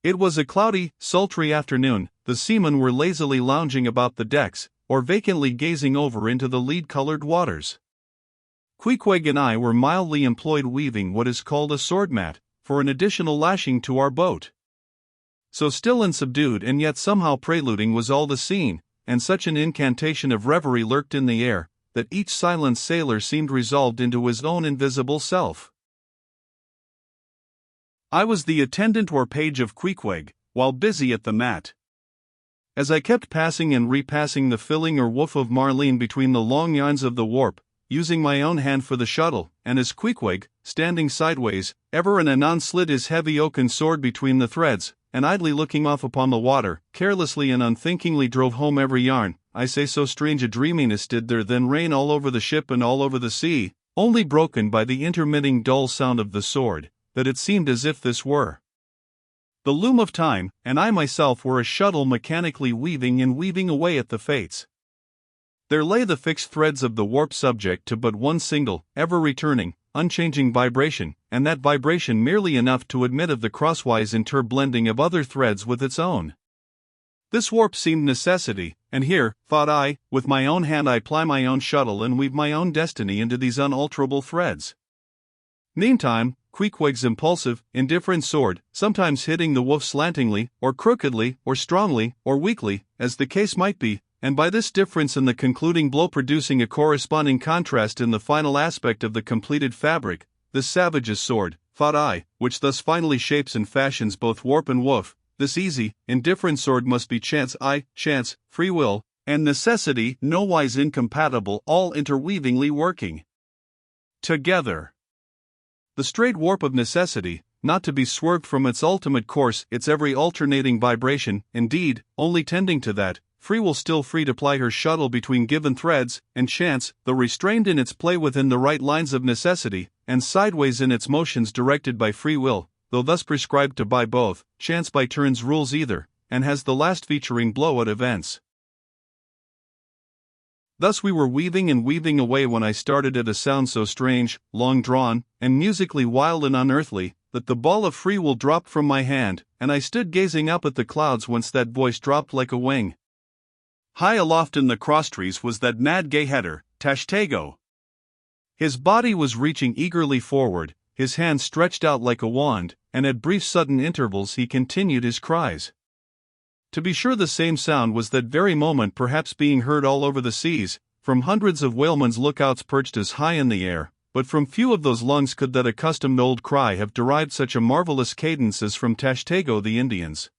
It was a cloudy, sultry afternoon. The seamen were lazily lounging about the decks, or vacantly gazing over into the lead-colored waters. Queequeg and I were mildly employed weaving what is called a sword mat, for an additional lashing to our boat. So still and subdued and yet somehow preluding was all the scene, and such an incantation of reverie lurked in the air, that each silent sailor seemed resolved into his own invisible self. I was the attendant or page of Queequeg, while busy at the mat. As I kept passing and repassing the filling or woof of marline between the long yarns of the warp, using my own hand for the shuttle, and as Queequeg, standing sideways, ever and anon slid his heavy oaken sword between the threads, and idly looking off upon the water, carelessly and unthinkingly drove home every yarn, I say so strange a dreaminess did there then reign all over the ship and all over the sea, only broken by the intermitting dull sound of the sword, that it seemed as if this were the loom of time, and I myself were a shuttle mechanically weaving and weaving away at the fates. There lay the fixed threads of the warp subject to but one single, ever-returning, unchanging vibration, and that vibration merely enough to admit of the crosswise interblending of other threads with its own. This warp seemed necessity, and here, thought I, with my own hand I ply my own shuttle and weave my own destiny into these unalterable threads. Meantime, Queequeg's impulsive, indifferent sword, sometimes hitting the woof slantingly, or crookedly, or strongly, or weakly, as the case might be, and by this difference in the concluding blow producing a corresponding contrast in the final aspect of the completed fabric, this savage's sword, thought I, which thus finally shapes and fashions both warp and woof, this easy, indifferent sword must be chance, free will, and necessity nowise incompatible, all interweavingly working together. The straight warp of necessity, not to be swerved from its ultimate course, its every alternating vibration, indeed, only tending to that, free will still free to ply her shuttle between given threads, and chance, though restrained in its play within the right lines of necessity, and sideways in its motions directed by free will, though thus prescribed to by both, chance by turns rules either, and has the last featuring blow at events. Thus we were weaving and weaving away when I started at a sound so strange, long-drawn, and musically wild and unearthly, that the ball of free will dropped from my hand, and I stood gazing up at the clouds whence that voice dropped like a wing. High aloft in the crosstrees was that mad gay-header, Tashtego. His body was reaching eagerly forward, his hand stretched out like a wand, and at brief sudden intervals he continued his cries. To be sure the same sound was that very moment perhaps being heard all over the seas, from hundreds of whalemen's lookouts perched as high in the air, but from few of those lungs could that accustomed old cry have derived such a marvelous cadence as from Tashtego the Indians.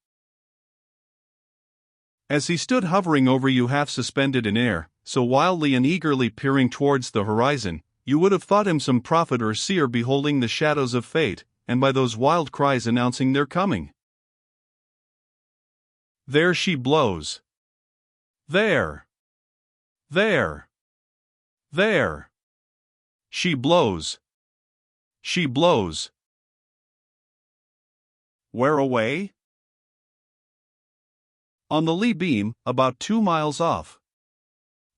As he stood hovering over you half suspended in air, so wildly and eagerly peering towards the horizon, you would have thought him some prophet or seer beholding the shadows of fate, and by those wild cries announcing their coming. There she blows. There. There. There. She blows. She blows. Where away? On the lee beam, about 2 miles off.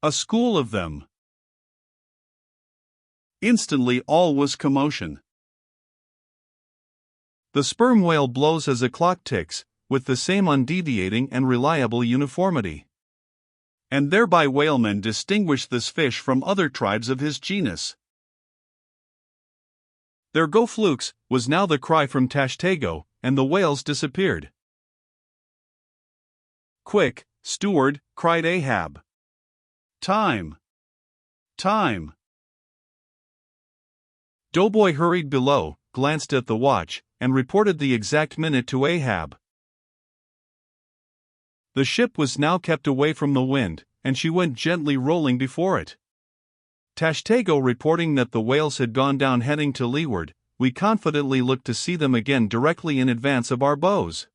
A school of them. Instantly all was commotion. The sperm whale blows as a clock ticks, with the same undeviating and reliable uniformity. And thereby whalemen distinguish this fish from other tribes of his genus. There go flukes, was now the cry from Tashtego, and the whales disappeared. Quick, steward, cried Ahab. Time. Time. Doughboy hurried below, glanced at the watch, and reported the exact minute to Ahab. The ship was now kept away from the wind, and she went gently rolling before it. Tashtego reporting that the whales had gone down heading to leeward, we confidently looked to see them again directly in advance of our bows.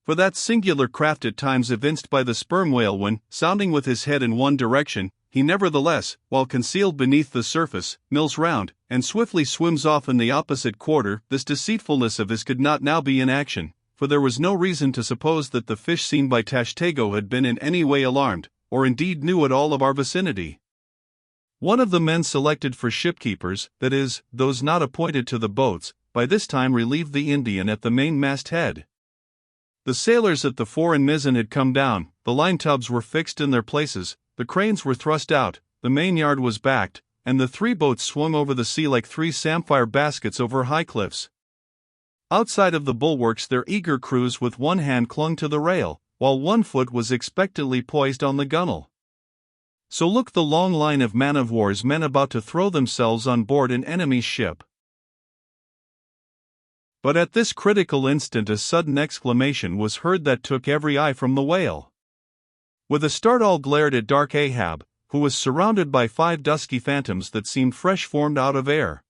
For that singular craft at times evinced by the sperm whale when, sounding with his head in one direction, he nevertheless, while concealed beneath the surface, mills round, and swiftly swims off in the opposite quarter, this deceitfulness of his could not now be in action, for there was no reason to suppose that the fish seen by Tashtego had been in any way alarmed, or indeed knew at all of our vicinity. One of the men selected for shipkeepers, that is, those not appointed to the boats, by this time relieved the Indian at the mainmast head. The sailors at the fore and mizzen had come down, the line tubs were fixed in their places, the cranes were thrust out, the main yard was backed, and the 3 boats swung over the sea like 3 samphire baskets over high cliffs. Outside of the bulwarks their eager crews with one hand clung to the rail, while one foot was expectantly poised on the gunwale. So looked the long line of man-of-war's men about to throw themselves on board an enemy's ship. But at this critical instant a sudden exclamation was heard that took every eye from the whale. With a start all glared at dark Ahab, who was surrounded by 5 dusky phantoms that seemed fresh formed out of air.